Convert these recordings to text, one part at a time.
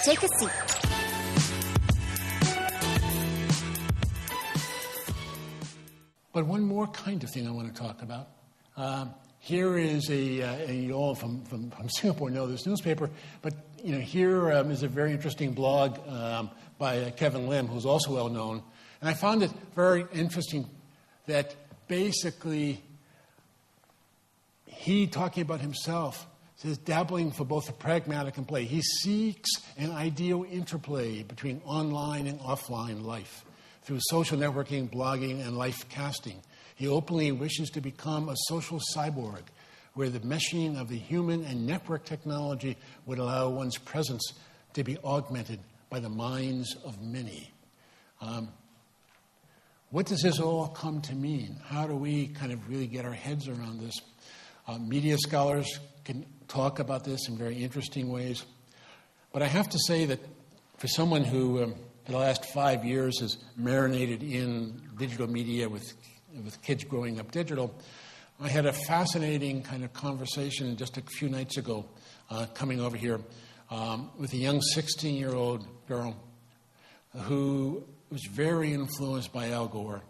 Take a seat. But one more kind of thing I want to talk about. Here is you all from Singapore know this newspaper, but here is a very interesting blog by Kevin Lim, who's also well known. And I found it very interesting that basically he, talking about himself, says dabbling for both the pragmatic and play. He seeks an ideal interplay between online and offline life through social networking, blogging, and life casting. He openly wishes to become a social cyborg, where the meshing of the human and network technology would allow one's presence to be augmented by the minds of many. What does this all come to mean? How do we kind of really get our heads around this? Media scholars can talk about this in very interesting ways. But I have to say that for someone who, for the last 5 years, has marinated in digital media with kids growing up digital, I had a fascinating kind of conversation just a few nights ago coming over here with a young 16-year-old girl who was very influenced by Al Gore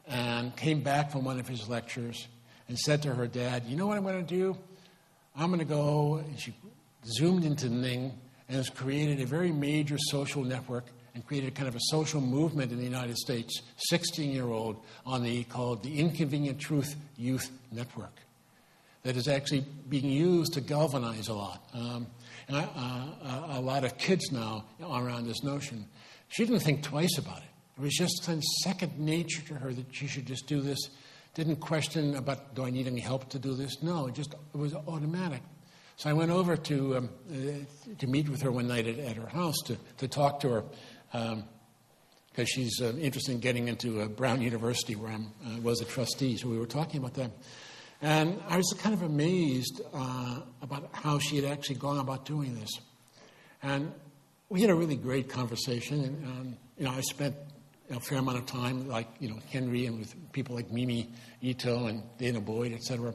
and came back from one of his lectures and said to her dad, you know what I'm going to do? I'm going to go, and she zoomed into Ning and has created a very major social network and created kind of a social movement in the United States, 16-year-old, called the Inconvenient Truth Youth Network, that is actually being used to galvanize a lot. A lot of kids now are around this notion. She didn't think twice about it. It was just kind of second nature to her that she should just do this. Didn't question about, do I need any help to do this? No, it was automatic. So I went over to meet with her one night at her house to talk to her, because she's interested in getting into Brown University, where I was a trustee. So we were talking about that. And I was kind of amazed about how she had actually gone about doing this. And we had a really great conversation. And I spent a fair amount of time, like, Henry, and with people like Mimi Ito and Dana Boyd, et cetera.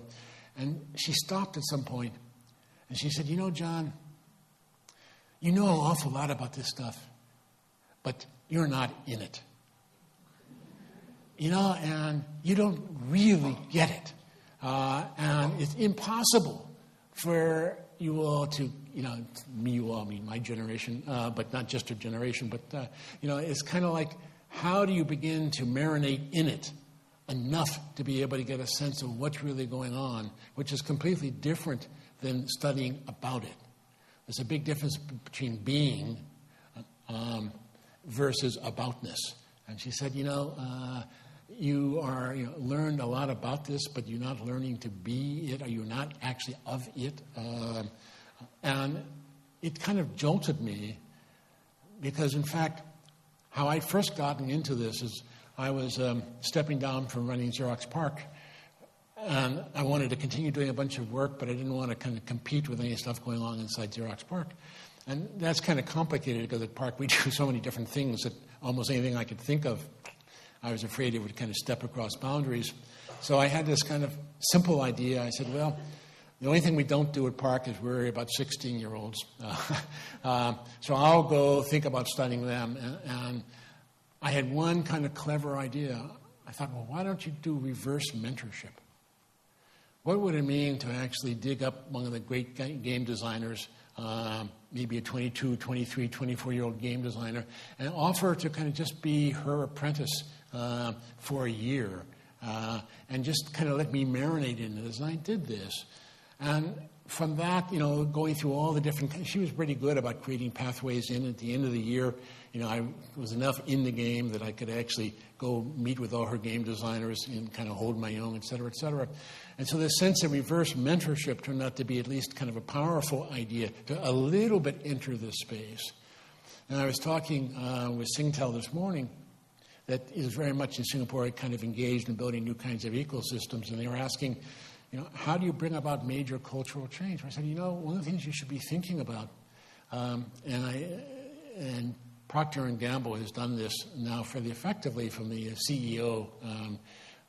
And she stopped at some point, and she said, John, you know an awful lot about this stuff, but you're not in it. And you don't really get it. And it's impossible for you all to, me, you all, mean my generation, but not just her generation, but, it's kind of like, how do you begin to marinate in it enough to be able to get a sense of what's really going on, which is completely different than studying about it. There's a big difference between being versus aboutness. And she said, you are learned a lot about this, but you're not learning to be it, or you're not actually of it. And it kind of jolted me because, in fact, how I'd first gotten into this is I was stepping down from running Xerox PARC, and I wanted to continue doing a bunch of work, but I didn't want to kind of compete with any stuff going on inside Xerox PARC. And that's kind of complicated because at PARC we do so many different things that almost anything I could think of, I was afraid it would kind of step across boundaries. So I had this kind of simple idea. I said, well, the only thing we don't do at PARC is worry about 16-year-olds. So I'll go think about studying them. And I had one kind of clever idea. I thought, well, why don't you do reverse mentorship? What would it mean to actually dig up one of the great game designers, maybe a 22, 23, 24-year-old game designer, and offer to kind of just be her apprentice for a year, and just kind of let me marinate in it. And I did this. And from that, going through all the different, she was pretty good about creating pathways in. At the end of the year, I was enough in the game that I could actually go meet with all her game designers and kind of hold my own, et cetera, et cetera. And so the sense of reverse mentorship turned out to be at least kind of a powerful idea to a little bit enter this space. And I was talking with Singtel this morning that is very much in Singapore kind of engaged in building new kinds of ecosystems, and they were asking, how do you bring about major cultural change? I said, one of the things you should be thinking about, and Procter & Gamble has done this now fairly effectively from the CEO,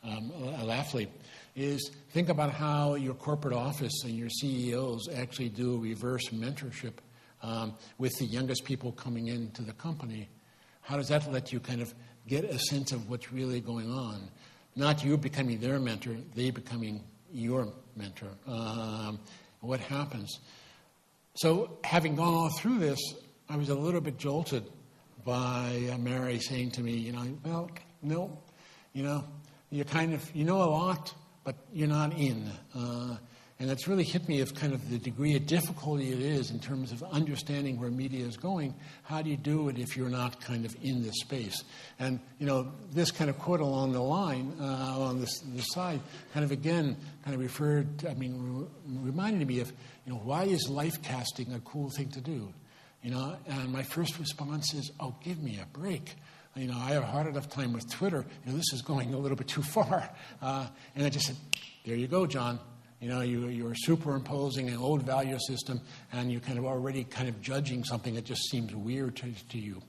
Lafley, is think about how your corporate office and your CEOs actually do reverse mentorship with the youngest people coming into the company, how does that let you kind of get a sense of what's really going on? Not you becoming their mentor, they becoming your mentor. What happens? So having gone all through this, I was a little bit jolted by Mary saying to me, well, no, you kind of, you know a lot, but you're not in. And it's really hit me of kind of the degree of difficulty it is in terms of understanding where media is going. How do you do it if you're not kind of in this space? And, this kind of quote along the line, on this side, kind of again, kind of reminded me of, why is life casting a cool thing to do? And my first response is, oh, give me a break. I have a hard enough time with Twitter. This is going a little bit too far. And I just said, there you go, John. You're superimposing an old value system, and you're kind of already kind of judging something that just seems weird to you.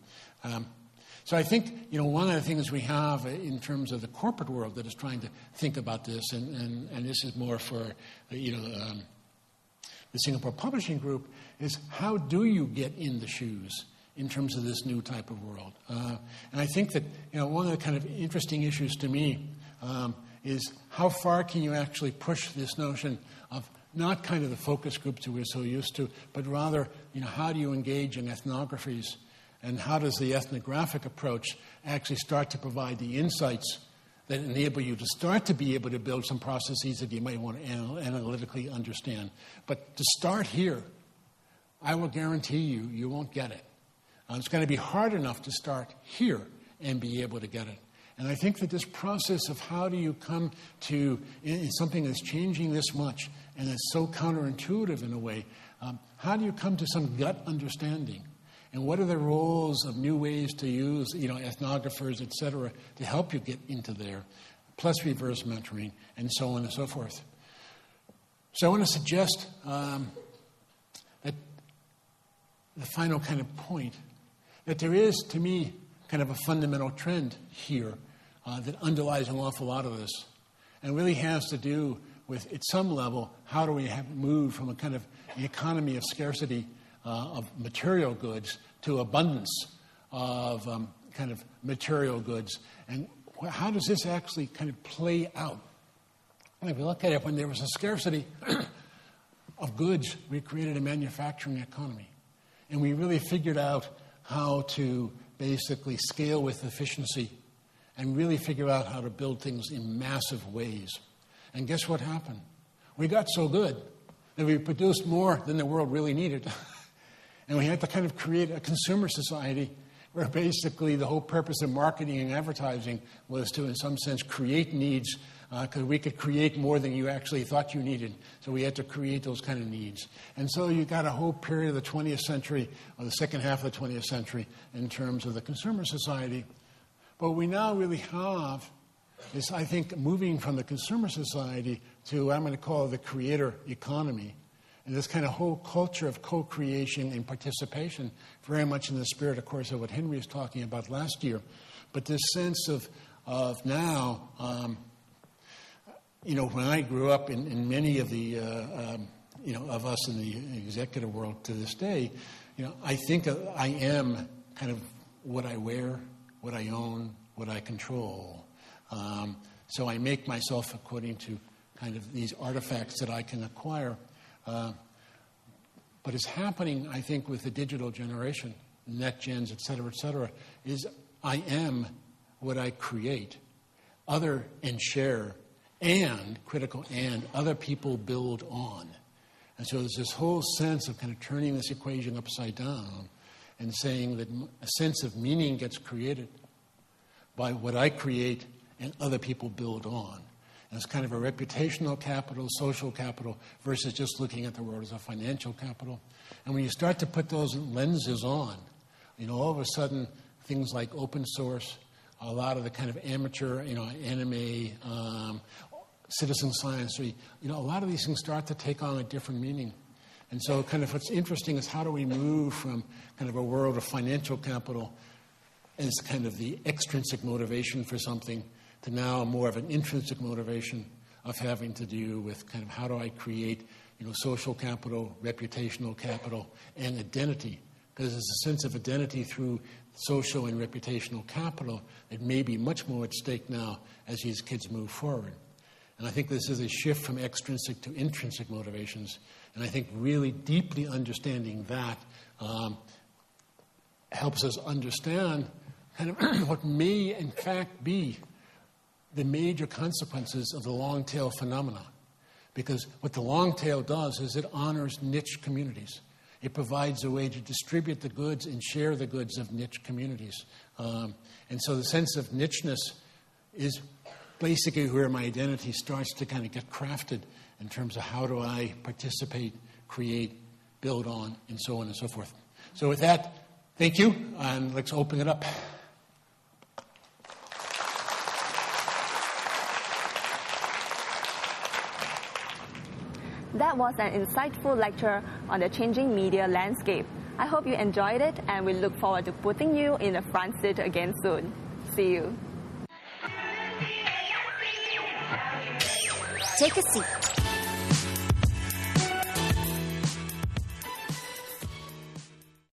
So I think, one of the things we have in terms of the corporate world that is trying to think about this, and this is more for, the Singapore Publishing Group, is how do you get in the shoes in terms of this new type of world? And I think that, one of the kind of interesting issues to me is how far can you actually push this notion of not kind of the focus groups that we're so used to, but rather, how do you engage in ethnographies, and how does the ethnographic approach actually start to provide the insights that enable you to start to be able to build some processes that you might want to analytically understand. But to start here, I will guarantee you won't get it. It's going to be hard enough to start here and be able to get it. And I think that this process of how do you come to something that's changing this much and it's so counterintuitive in a way, how do you come to some gut understanding? And what are the roles of new ways to use, ethnographers, et cetera, to help you get into there, plus reverse mentoring, and so on and so forth. So I want to suggest that the final kind of point, that there is, to me, kind of a fundamental trend here that underlies an awful lot of this, and really has to do with, at some level, how do we have moved from a kind of the economy of scarcity of material goods to abundance of kind of material goods, and how does this actually kind of play out? And if you look at it, when there was a scarcity of goods, we created a manufacturing economy, and we really figured out how to basically scale with efficiency and really figure out how to build things in massive ways. And guess what happened? We got so good that we produced more than the world really needed. And we had to kind of create a consumer society where basically the whole purpose of marketing and advertising was to, in some sense, create needs, because we could create more than you actually thought you needed. So we had to create those kind of needs. And so you got a whole period of the 20th century, or the second half of the 20th century, in terms of the consumer society. But what we now really have is, I think, moving from the consumer society to what I'm going to call the creator economy. And this kind of whole culture of co-creation and participation, very much in the spirit, of course, of what Henry was talking about last year. But this sense of now, when I grew up in many of the, of us in the executive world to this day, I think I am kind of what I wear, what I own, what I control. So I make myself according to kind of these artifacts that I can acquire. But it's happening, I think, with the digital generation, net gens, et cetera, is I am what I create, other and share, and, critical and, other people build on. And so there's this whole sense of kind of turning this equation upside down and saying that a sense of meaning gets created by what I create and other people build on. And it's kind of a reputational capital, social capital, versus just looking at the world as a financial capital. And when you start to put those lenses on, all of a sudden, things like open source, a lot of the kind of amateur, anime, citizen science, a lot of these things start to take on a different meaning. And so kind of what's interesting is how do we move from kind of a world of financial capital as kind of the extrinsic motivation for something to now more of an intrinsic motivation of having to do with kind of how do I create social capital, reputational capital, and identity. Because there's a sense of identity through social and reputational capital that may be much more at stake now as these kids move forward. And I think this is a shift from extrinsic to intrinsic motivations. And I think really deeply understanding that helps us understand kind of what may in fact be the major consequences of the long tail phenomena. Because what the long tail does is it honors niche communities. It provides a way to distribute the goods and share the goods of niche communities. And so the sense of nicheness is basically where my identity starts to kind of get crafted in terms of how do I participate, create, build on, and so on and so forth. So with that, thank you, and let's open it up. That was an insightful lecture on the changing media landscape. I hope you enjoyed it, and we look forward to putting you in the front seat again soon. See you. Take a seat.